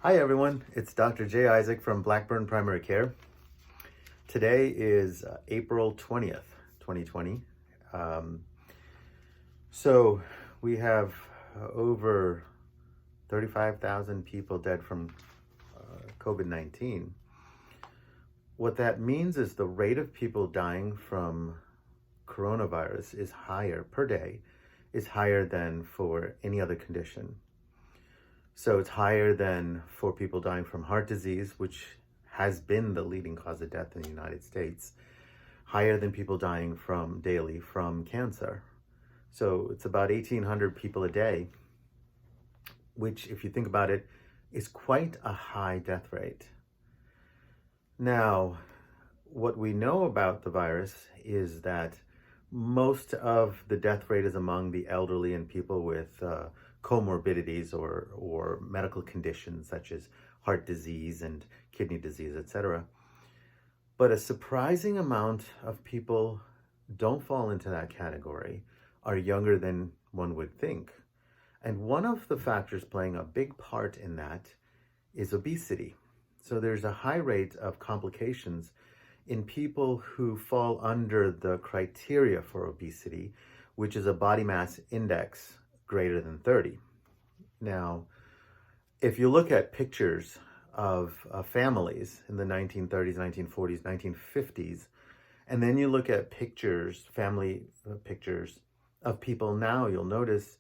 Hi everyone, it's Dr. J. Isaac from Blackburn Primary Care. Today is April 20th, 2020. Um, so we have over 35,000 people dead from COVID-19. What that means is the rate of people dying from coronavirus is higher per day, is higher than for any other condition. So it's higher than for people dying from heart disease, which has been the leading cause of death in the United States, higher than people dying daily from cancer. So it's about 1,800 people a day, which, if you think about it, is quite a high death rate. Now, what we know about the virus is that most of the death rate is among the elderly and people with comorbidities or medical conditions such as heart disease and kidney disease, etc. But a surprising amount of people don't fall into that category, are younger than one would think. And one of the factors playing a big part in that is obesity. So there's a high rate of complications in people who fall under the criteria for obesity, which is a body mass index greater than 30. Now, if you look at pictures of families in the 1930s, 1940s, 1950s, and then you look at family pictures of people now, you'll notice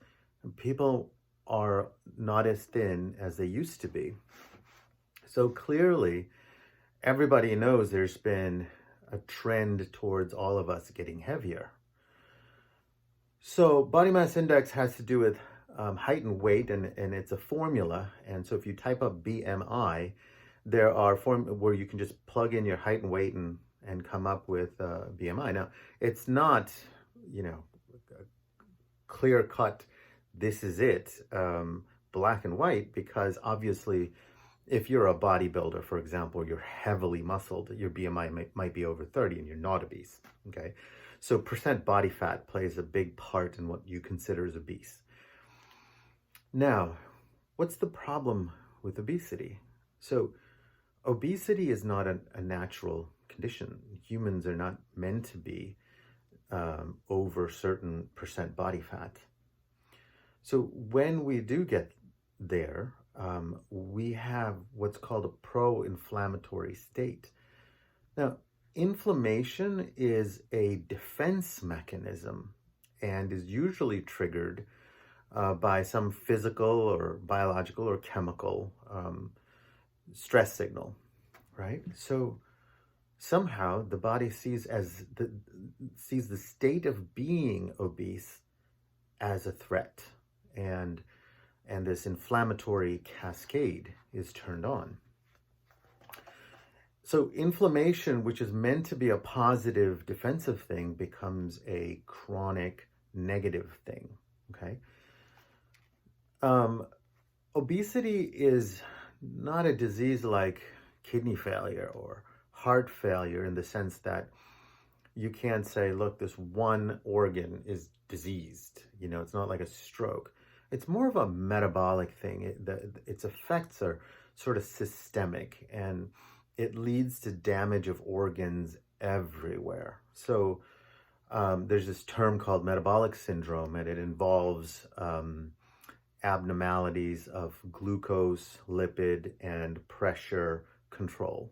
people are not as thin as they used to be. So clearly, everybody knows there's been a trend towards all of us getting heavier. So body mass index has to do with height and weight, and it's a formula. And so if you type up BMI, there are where you can just plug in your height and weight and come up with BMI. Now, it's not, clear cut, this is it, black and white, because obviously if you're a bodybuilder, for example, you're heavily muscled, your BMI might be over 30 and you're not obese, okay? So percent body fat plays a big part in what you consider as obese. Now, what's the problem with obesity? So obesity is not a natural condition. Humans are not meant to be over certain percent body fat. So when we do get there, we have what's called a pro-inflammatory state. Now, inflammation is a defense mechanism and is usually triggered by some physical or biological or chemical stress signal, right? So somehow the body sees the state of being obese as a threat, and this inflammatory cascade is turned on. So inflammation, which is meant to be a positive defensive thing, becomes a chronic negative thing, okay? Obesity is not a disease like kidney failure or heart failure, in the sense that you can't say, look, this one organ is diseased. It's not like a stroke. It's more of a metabolic thing. Its effects are sort of systemic, and it leads to damage of organs everywhere. So there's this term called metabolic syndrome, and it involves abnormalities of glucose, lipid, and pressure control.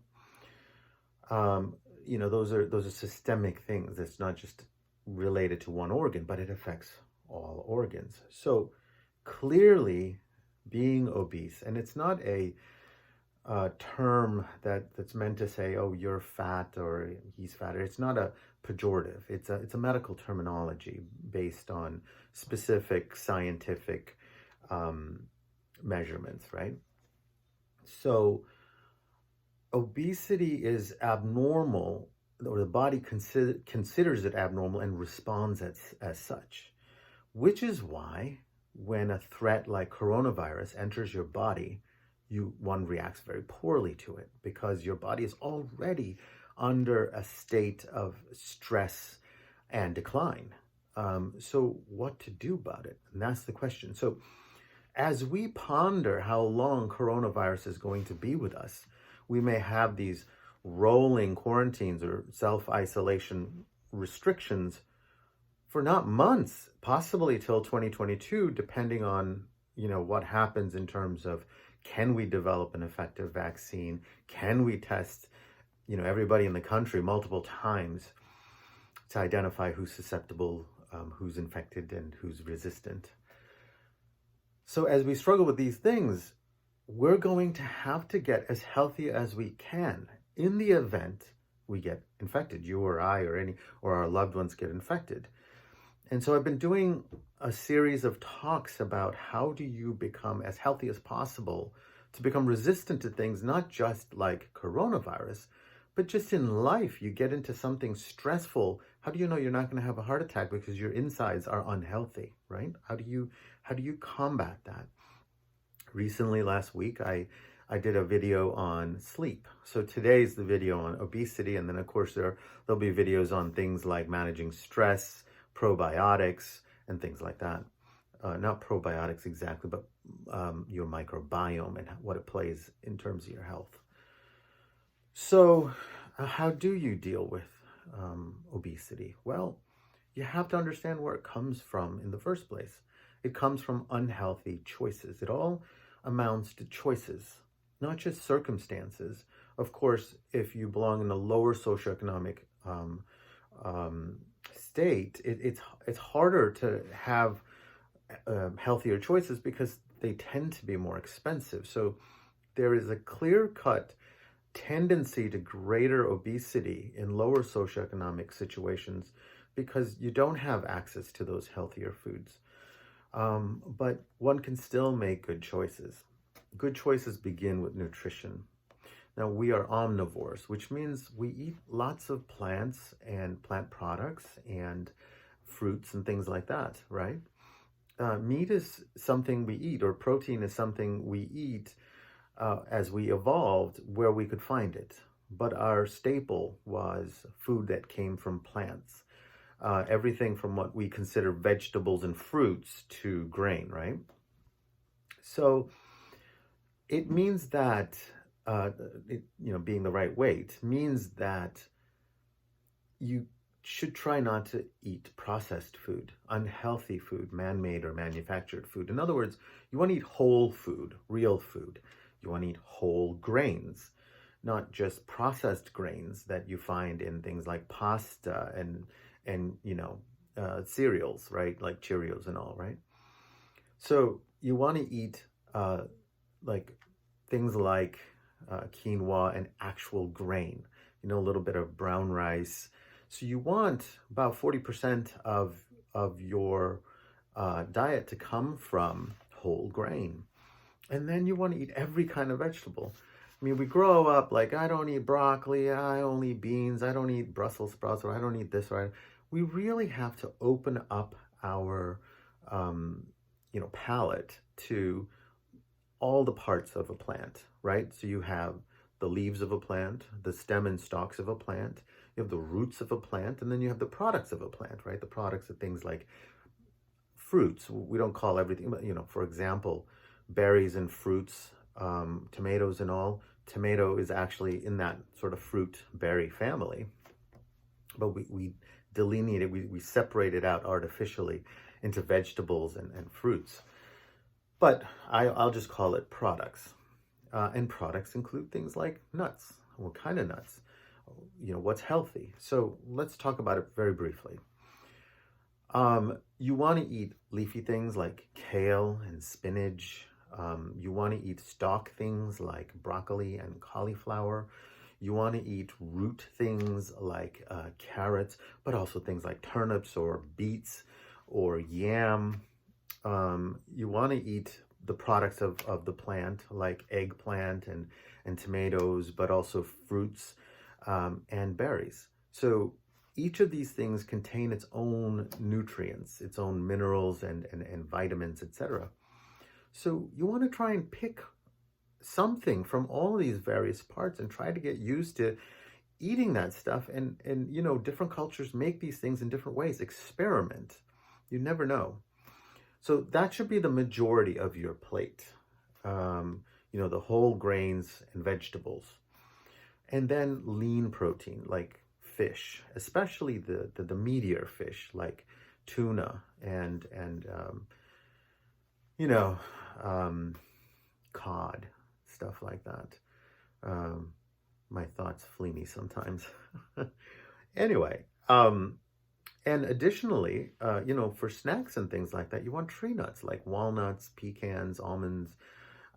Those are systemic things. It's not just related to one organ, but it affects all organs. So clearly, being obese, and it's not a term that's meant to say, oh, you're fat or he's fat. It's not a pejorative. It's a medical terminology based on specific scientific measurements, right? So obesity is abnormal, or the body considers it abnormal and responds as such, which is why when a threat like coronavirus enters your body, one reacts very poorly to it, because your body is already under a state of stress and decline. So what to do about it? And that's the question. So as we ponder how long coronavirus is going to be with us, we may have these rolling quarantines or self-isolation restrictions for not months, possibly till 2022, depending on, what happens in terms of, can we develop an effective vaccine? Can we test, everybody in the country multiple times to identify who's susceptible, who's infected, and who's resistant? So as we struggle with these things, we're going to have to get as healthy as we can in the event we get infected, you or I or our loved ones get infected. And so I've been doing a series of talks about how do you become as healthy as possible to become resistant to things, not just like coronavirus, but just in life. You get into something stressful. How do you know you're not going to have a heart attack because your insides are unhealthy, right? How do you combat that? Recently, last week, I did a video on sleep. So today's the video on obesity, and then of course there'll be videos on things like managing stress, probiotics, and things like that. Not probiotics exactly, but your microbiome and what it plays in terms of your health. So how do you deal with obesity? Well, you have to understand where it comes from in the first place. It comes from unhealthy choices. It all amounts to choices, not just circumstances. Of course, if you belong in a lower socioeconomic state, it's harder to have healthier choices because they tend to be more expensive. So there is a clear-cut tendency to greater obesity in lower socioeconomic situations because you don't have access to those healthier foods. But one can still make good choices. Good choices begin with nutrition. Now, we are omnivores, which means we eat lots of plants and plant products and fruits and things like that, right? Meat is something we eat, or protein is something we eat as we evolved where we could find it. But our staple was food that came from plants. Everything from what we consider vegetables and fruits to grain, right? So it means that, being the right weight means that you should try not to eat processed food, unhealthy food, man-made or manufactured food. In other words, you want to eat whole food, real food. You want to eat whole grains, not just processed grains that you find in things like pasta and cereals, right? Like Cheerios and all, right? So you want to eat like things like quinoa and actual grain, a little bit of brown rice. So you want about 40% of your diet to come from whole grain. And then you want to eat every kind of vegetable. I mean, we grow up like, I don't eat broccoli, I only eat beans, I don't eat Brussels sprouts, or I don't eat this, right? We really have to open up our, palate to all the parts of a plant, right? So you have the leaves of a plant, the stem and stalks of a plant, you have the roots of a plant, and then you have the products of a plant, right? The products of things like fruits. We don't call everything, but, for example, berries and fruits, tomatoes and all. Tomato is actually in that sort of fruit berry family, but we delineate it, we separate it out artificially into vegetables and fruits. But I'll just call it products. And products include things like nuts. What kind of nuts? What's healthy? So let's talk about it very briefly. You want to eat leafy things like kale and spinach. You want to eat stalk things like broccoli and cauliflower. You want to eat root things like carrots, but also things like turnips or beets or yam. You want to eat the products of the plant like eggplant and tomatoes, but also fruits and berries. So each of these things contain its own nutrients, its own minerals and vitamins, etc. So you want to try and pick something from all these various parts and try to get used to eating that stuff. And different cultures make these things in different ways. Experiment. You never know. So that should be the majority of your plate. The whole grains and vegetables. And then lean protein like fish, especially the meatier fish like tuna and you know, um, cod, stuff like that. My thoughts flee me sometimes. Anyway, and additionally, for snacks and things like that, you want tree nuts like walnuts, pecans, almonds,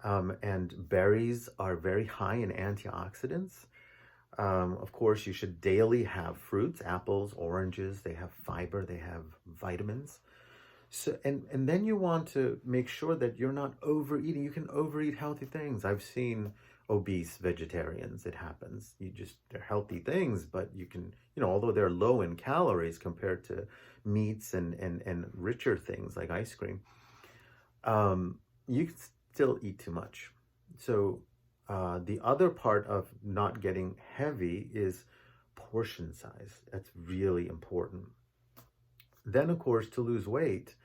and berries are very high in antioxidants. Of course, you should daily have fruits, apples, oranges. They have fiber, they have vitamins. So, and then you want to make sure that you're not overeating. You can overeat healthy things. I've seen obese vegetarians. It happens. They're healthy things, but you can, although they're low in calories compared to meats and richer things like ice cream, you can still eat too much. So the other part of not getting heavy is portion size. That's really important. Then, of course, to lose weight,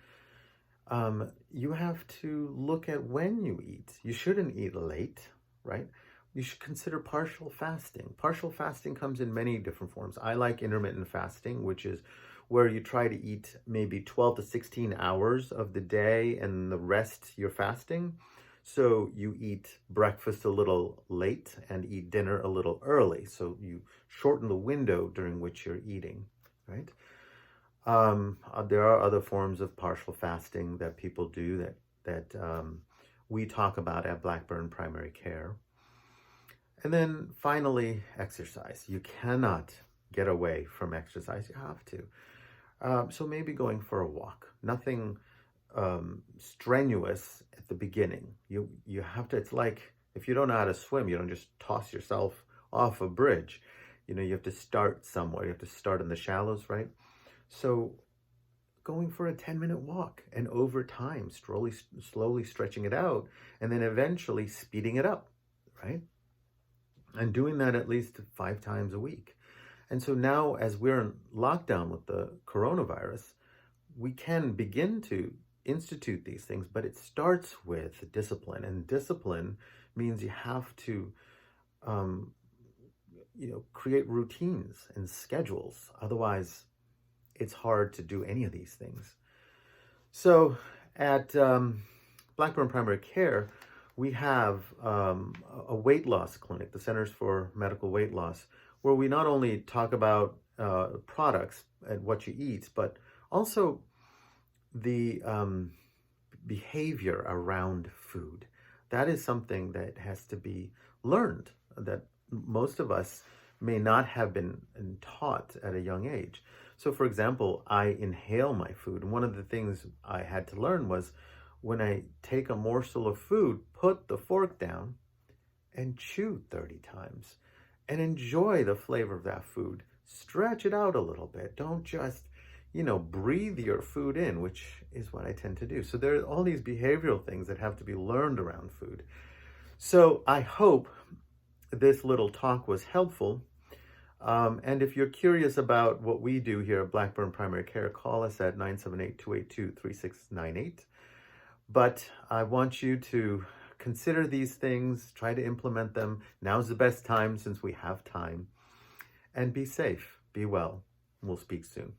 you have to look at when you eat. You shouldn't eat late, right? You should consider partial fasting. Partial fasting comes in many different forms. I like intermittent fasting, which is where you try to eat maybe 12 to 16 hours of the day and the rest you're fasting. So you eat breakfast a little late and eat dinner a little early. So you shorten the window during which you're eating, right? There are other forms of partial fasting that people do that we talk about at Blackburn Primary Care. And then finally, exercise. You cannot get away from exercise. You have to. So maybe going for a walk. Nothing strenuous at the beginning. You have to. It's like if you don't know how to swim, you don't just toss yourself off a bridge. You have to start somewhere. You have to start in the shallows, right? So going for a 10-minute walk and over time, slowly stretching it out, and then eventually speeding it up, right? And doing that at least 5 times a week. And so now, as we're in lockdown with the coronavirus, we can begin to institute these things, but it starts with discipline. And discipline means you have to create routines and schedules. Otherwise, it's hard to do any of these things. So at Blackburn Primary Care, we have a weight loss clinic, the Centers for Medical Weight Loss, where we not only talk about products and what you eat, but also the behavior around food. That is something that has to be learned, that most of us may not have been taught at a young age. So, for example, I inhale my food. One of the things I had to learn was when I take a morsel of food, put the fork down and chew 30 times and enjoy the flavor of that food. Stretch it out a little bit. Don't just, breathe your food in, which is what I tend to do. So there are all these behavioral things that have to be learned around food. So I hope this little talk was helpful. And if you're curious about what we do here at Blackburn Primary Care, call us at 978-282-3698. But I want you to consider these things, try to implement them. Now's the best time since we have time. And be safe, be well. We'll speak soon.